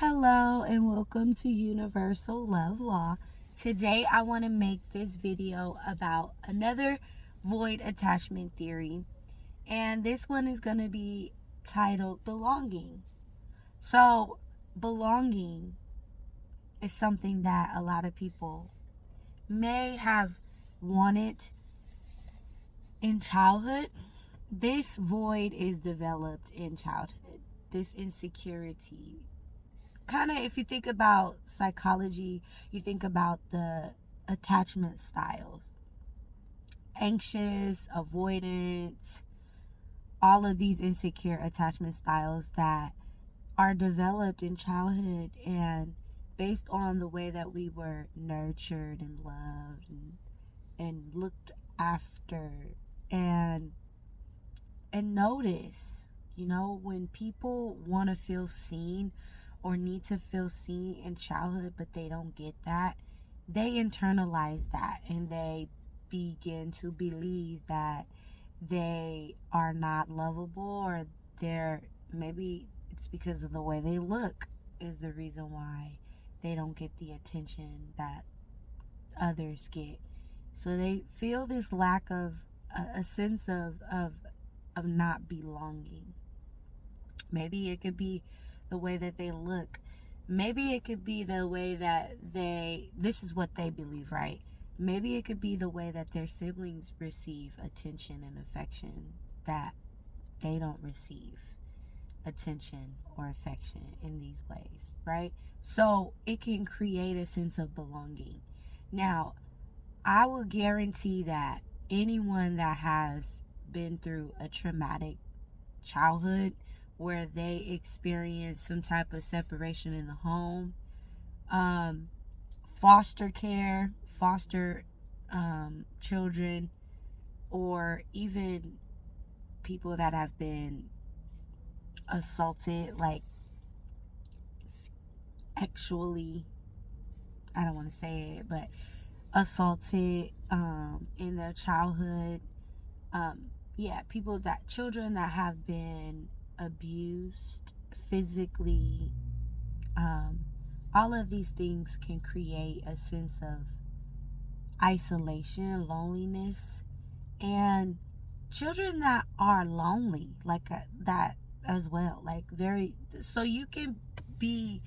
Hello and welcome to Universal Love Law. Today I want to make this video about another void attachment theory, and this one is going to be titled Belonging. So, belonging is something that a lot of people may have wanted in childhood. This void is developed in childhood. This insecurity, kind of, if you think about psychology, you think about the attachment styles: anxious, avoidant, all of these insecure attachment styles that are developed in childhood and based on the way that we were nurtured and loved and looked after and notice. When people want to feel seen or need to feel seen in childhood, but they don't get that, they internalize that and they begin to believe that they are not lovable, or maybe it's because of the way they look is the reason why they don't get the attention that others get. So they feel this lack of a sense of not belonging. Maybe it could be the way that they look. Maybe it could be the way that this is what they believe, right? Maybe it could be the way that their siblings receive attention and affection, that they don't receive attention or affection in these ways, right? So it can create a sense of belonging. Now, I will guarantee that anyone that has been through a traumatic childhood where they experience some type of separation in the home, foster care, foster children, or even people that have been assaulted, like actually, I don't want to say it, but assaulted in their childhood. Children that have been abused physically, all of these things can create a sense of isolation, loneliness, and children that are lonely, like that as well. So you can be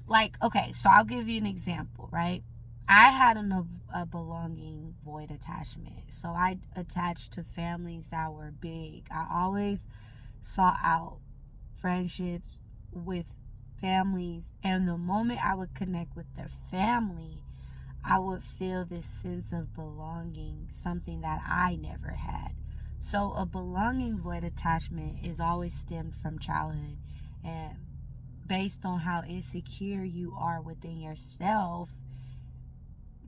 like, okay, so I'll give you an example, right? I had a belonging void attachment. So I attached to families that were big. I always sought out friendships with families, and the moment I would connect with their family, I would feel this sense of belonging, something that I never had. So a belonging void attachment is always stemmed from childhood, and based on how insecure you are within yourself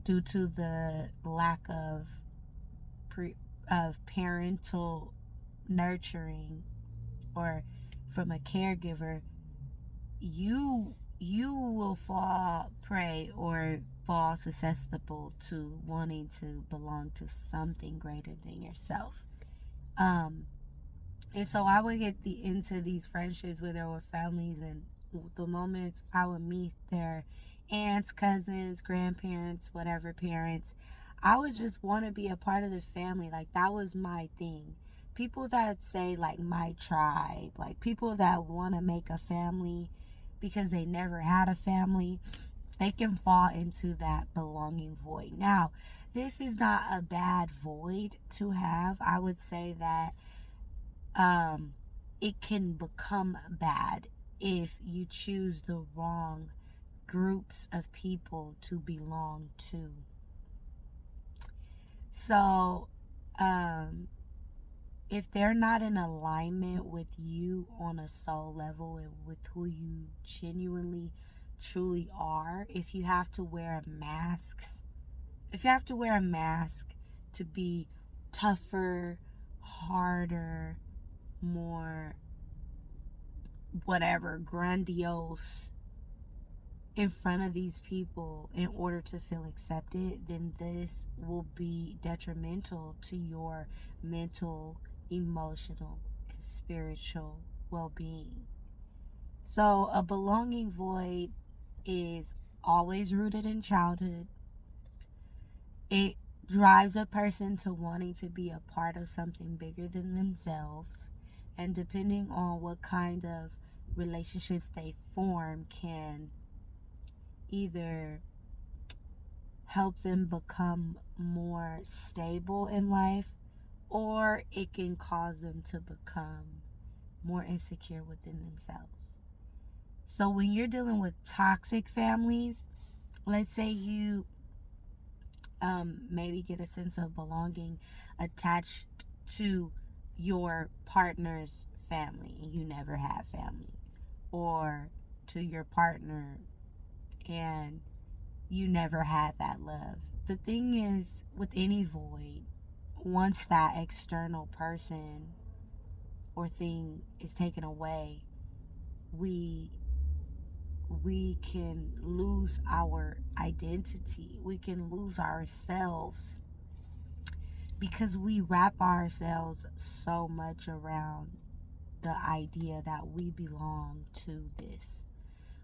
due to the lack of parental nurturing or from a caregiver, you will fall prey or fall susceptible to wanting to belong to something greater than yourself. Um, and so I would get into these friendships where there were families, and the moments I would meet their aunts, cousins, grandparents, whatever parents, I would just want to be a part of the family. Like, that was my thing. People that say, like, my tribe, like people that want to make a family because they never had a family, they can fall into that belonging void. Now, this is not a bad void to have. I would say that it can become bad if you choose the wrong groups of people to belong to. So, if they're not in alignment with you on a soul level and with who you genuinely, truly are, if you have to wear masks, if you have to wear a mask to be tougher, harder, more whatever, grandiose in front of these people in order to feel accepted, then this will be detrimental to your mental, emotional, and spiritual well-being. So a belonging void is always rooted in childhood. It drives a person to wanting to be a part of something bigger than themselves. And depending on what kind of relationships they form, can either help them become more stable in life, or it can cause them to become more insecure within themselves. So when you're dealing with toxic families, let's say you maybe get a sense of belonging attached to your partner's family and you never had family, or to your partner and you never had that love. The thing is, with any void, once that external person or thing is taken away, we can lose our identity. We can lose ourselves because we wrap ourselves so much around the idea that we belong to this.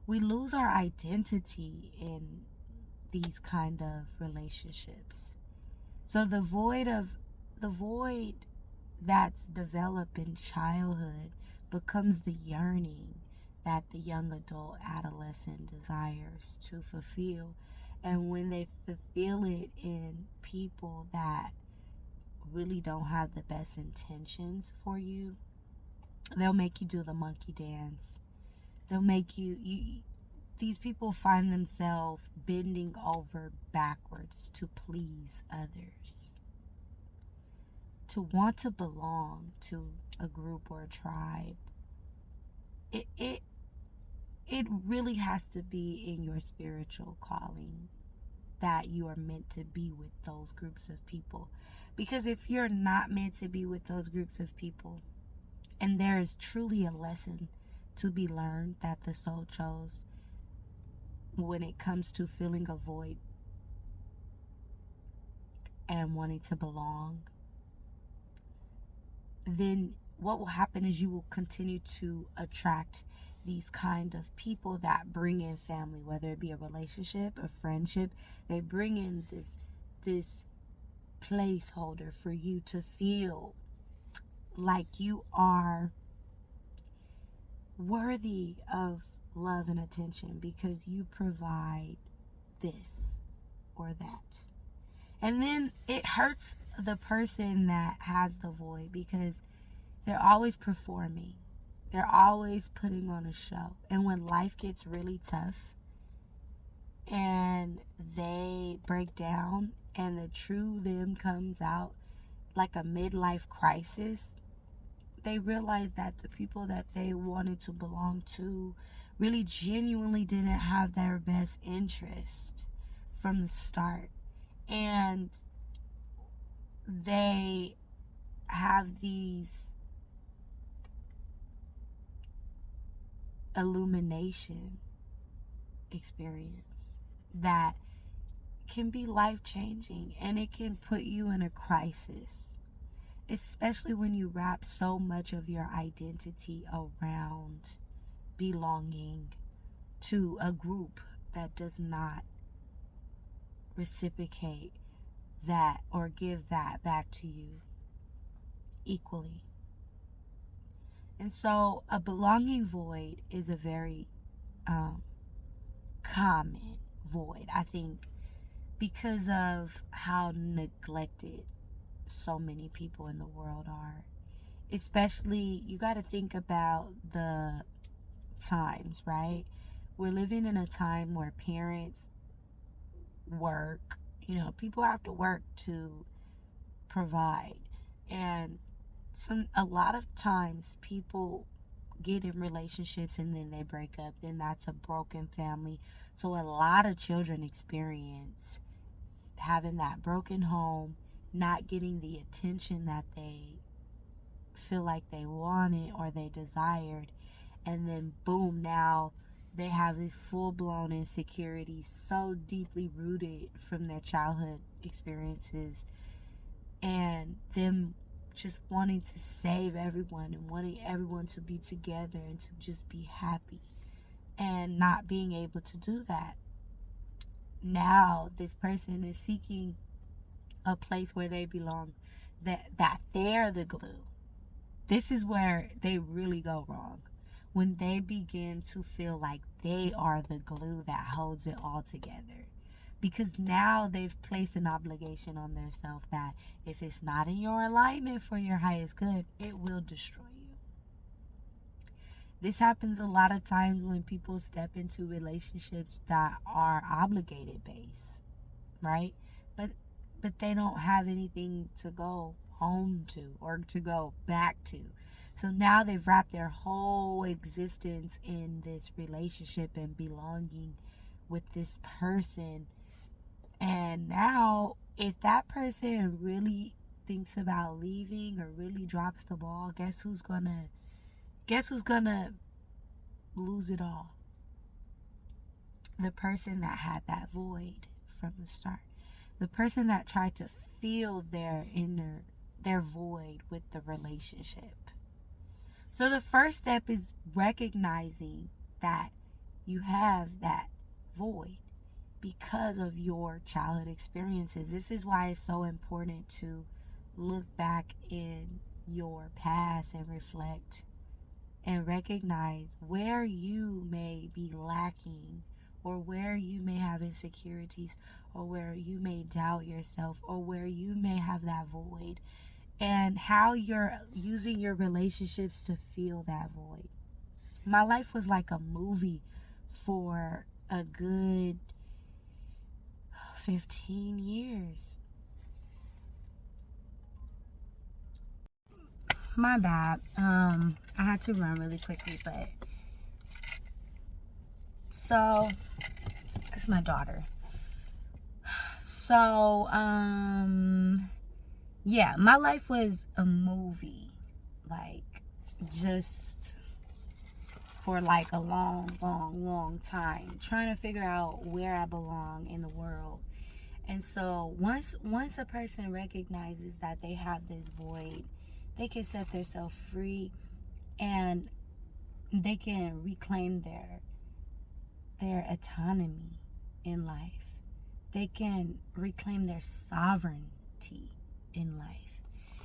We lose our identity in these kind of relationships. So the void that's developed in childhood becomes the yearning that the young adult adolescent desires to fulfill. And when they fulfill it in people that really don't have the best intentions for you, they'll make you do the monkey dance. They'll make you these people find themselves bending over backwards to please others, to want to belong to a group or a tribe. It really has to be in your spiritual calling that you are meant to be with those groups of people. Because if you're not meant to be with those groups of people, and there is truly a lesson to be learned that the soul chose when it comes to filling a void and wanting to belong, then what will happen is you will continue to attract these kind of people that bring in family, whether it be a relationship, a friendship. They bring in this placeholder for you to feel like you are worthy of love and attention because you provide this or that. And then it hurts the person that has the void because they're always performing. They're always putting on a show. And when life gets really tough and they break down and the true them comes out like a midlife crisis, they realize that the people that they wanted to belong to really genuinely didn't have their best interest from the start. And they have these illumination experience that can be life-changing, and it can put you in a crisis, especially when you wrap so much of your identity around belonging to a group that does not reciprocate that or give that back to you equally. And so a belonging void is a very common void, I think, because of how neglected so many people in the world are. Especially, you got to think about the times, right? We're living in a time where parents work. People have to work to provide. And a lot of times people get in relationships and then they break up. Then that's a broken family. So a lot of children experience having that broken home, not getting the attention that they feel like they wanted or they desired, and then boom, now they have this full-blown insecurity so deeply rooted from their childhood experiences, and them just wanting to save everyone and wanting everyone to be together and to just be happy, and not being able to do that. Now this person is seeking a place where they belong, that they're the glue. This is where they really go wrong. When they begin to feel like they are the glue that holds it all together. Because now they've placed an obligation on themselves that if it's not in your alignment for your highest good, it will destroy you. This happens a lot of times when people step into relationships that are obligated based, right? But they don't have anything to go home to or to go back to. So now they've wrapped their whole existence in this relationship and belonging with this person. And now if that person really thinks about leaving or really drops the ball, guess who's gonna lose it all? The person that had that void from the start. The person that tried to fill their void with the relationship. So the first step is recognizing that you have that void because of your childhood experiences. This is why it's so important to look back in your past and reflect and recognize where you may be lacking, or where you may have insecurities, or where you may doubt yourself, or where you may have that void, and how you're using your relationships to fill that void. My life was like a movie for a good 15 years. My bad. I had to run really quickly, but so it's my daughter. So, yeah, my life was a movie, like, just for like a long time, trying to figure out where I belong in the world. And so once a person recognizes that they have this void, they can set themselves free, and they can reclaim their autonomy in life. They can reclaim their sovereignty in life.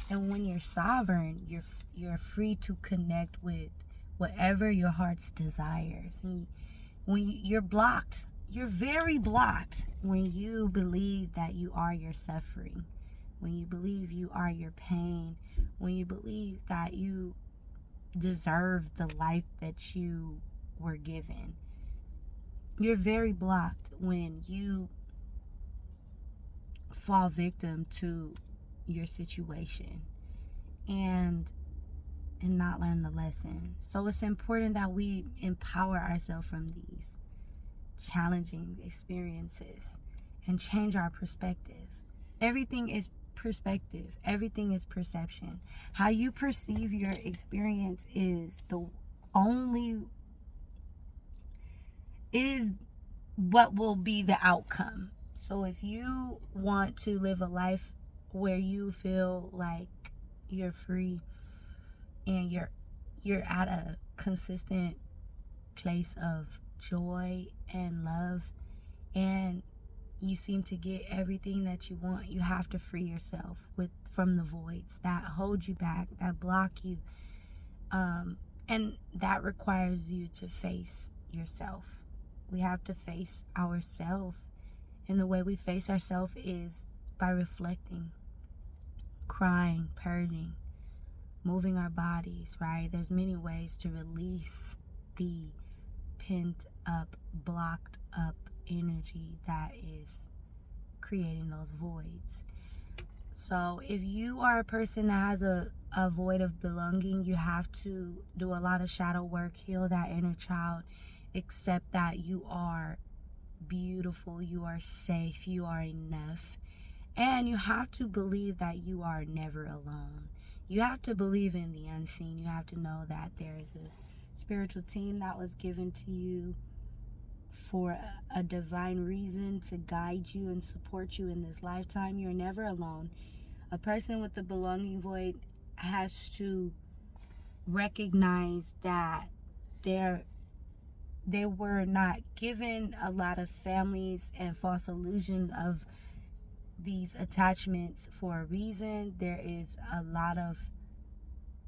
And when you're sovereign, you're free to connect with whatever your heart's desires. And when you're blocked, you're very blocked when you believe that you are your suffering, when you believe you are your pain, when you believe that you deserve the life that you were given. You're very blocked when you fall victim to your situation and not learn the lesson. So it's important that we empower ourselves from these challenging experiences and change our perspective. Everything is perspective. Everything is perception. How you perceive your experience is what will be the outcome. So if you want to live a life where you feel like you're free and you're at a consistent place of joy and love, and you seem to get everything that you want, you have to free yourself from the voids that hold you back, that block you, and that requires you to face yourself. We have to face ourselves, and the way we face ourselves is by reflecting, crying, purging, moving our bodies, right? There's many ways to release the pent up, blocked up energy that is creating those voids. So if you are a person that has a void of belonging, you have to do a lot of shadow work, heal that inner child, accept that you are beautiful, you are safe, you are enough. And you have to believe that you are never alone. You have to believe in the unseen. You have to know that there is a spiritual team that was given to you for a divine reason to guide you and support you in this lifetime. You're never alone. A person with the belonging void has to recognize that they were not given a lot of families and false illusion of these attachments for a reason. There is a lot of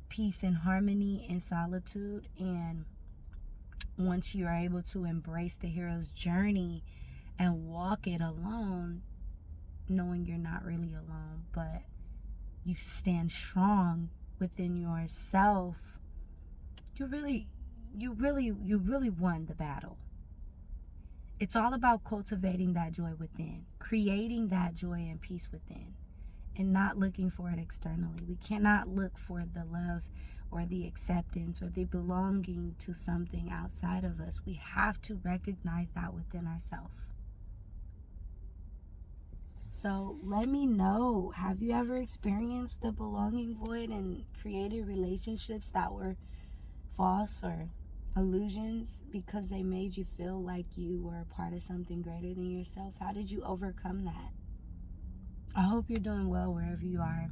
peace and harmony in solitude, and once you are able to embrace the hero's journey and walk it alone, knowing you're not really alone, but you stand strong within yourself, you really won the battle. It's all about cultivating that joy within, creating that joy and peace within, and not looking for it externally. We cannot look for the love or the acceptance or the belonging to something outside of us. We have to recognize that within ourselves. So let me know, have you ever experienced the belonging void and created relationships that were false or illusions because they made you feel like you were a part of something greater than yourself? How did you overcome that? I hope you're doing well wherever you are.